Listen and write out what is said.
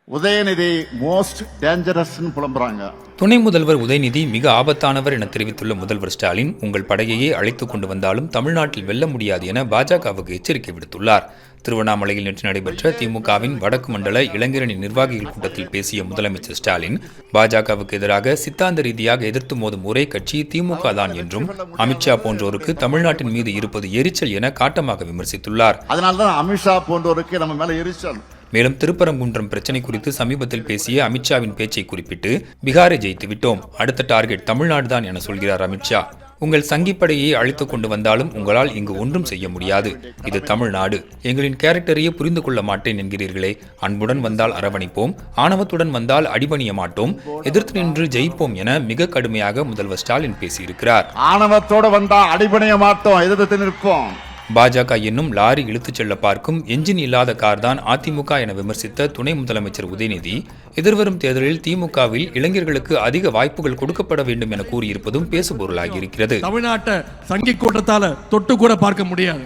Udhayanidhi most dangerous புலம்புறாங்க. துணை முதல்வர் உதயநிதி மிக ஆபத்தானவர் என தெரிவித்துள்ள முதல்வர் ஸ்டாலின், உங்கள் படையையே அழைத்துக் கொண்டு வந்தாலும் தமிழ்நாட்டில் வெல்ல முடியாது என பாஜகவுக்கு எச்சரிக்கை விடுத்துள்ளார். திருவண்ணாமலையில் நேற்று நடைபெற்ற திமுகவின் வடக்கு மண்டல இளைஞரணி நிர்வாகிகள் கூட்டத்தில் பேசிய முதலமைச்சர் ஸ்டாலின், பாஜகவுக்கு எதிராக சித்தாந்த ரீதியாக எதிர்த்து மோதும் ஒரே கட்சி திமுக தான் என்றும், அமித்ஷா போன்றோருக்கு தமிழ்நாட்டின் மீது இருப்பது எரிச்சல் என காட்டமாக விமர்சித்துள்ளார். அதனால்தான் அமித்ஷா போன்றோருக்கு நம்ம மேல எரிச்சல். மேலும் திருப்பரங்குன்றம் பிரச்சினை குறித்து சமீபத்தில் பேசிய அமித்ஷாவின் பேச்சை குறிப்பிட்டு, பீகாரை ஜெயித்து விட்டோம், அடுத்த டார்கெட் தமிழ்நாடு தான் என சொல்கிறார் அமித்ஷா. உங்கள் சங்கிப்படையை அழைத்துக் கொண்டு வந்தாலும் உங்களால் இங்கு ஒன்றும் செய்ய முடியாது. இது தமிழ்நாடு. எங்களின் கேரக்டரையே புரிந்து கொள்ள மாட்டேன் என்கிறீர்களே. அன்புடன் வந்தால் அரவணைப்போம், ஆணவத்துடன் வந்தால் அடிபணிய மாட்டோம், எதிர்த்து நின்று ஜெயிப்போம் என மிக கடுமையாக முதல்வர் ஸ்டாலின் பேசியிருக்கிறார். ஆணவத்தோட வந்தா அடிபணிய மாட்டோம், எதிர்த்து நிற்போம். பாஜக என்னும் லாரி இழுத்துச் செல்ல பார்க்கும் என்ஜின் இல்லாத கார் தான் அதிமுக என விமர்சித்த துணை முதலமைச்சர் உதயநிதி, எதிர்வரும் தேர்தலில் திமுகவில் இளைஞர்களுக்கு அதிக வாய்ப்புகள் கொடுக்கப்பட வேண்டும் என கூறியிருப்பதும் பேசுபொருளாகி இருக்கிறது. தமிழ்நாட்டை சங்கி கூட்டத்தால தொட்டு கூட பார்க்க முடியாது.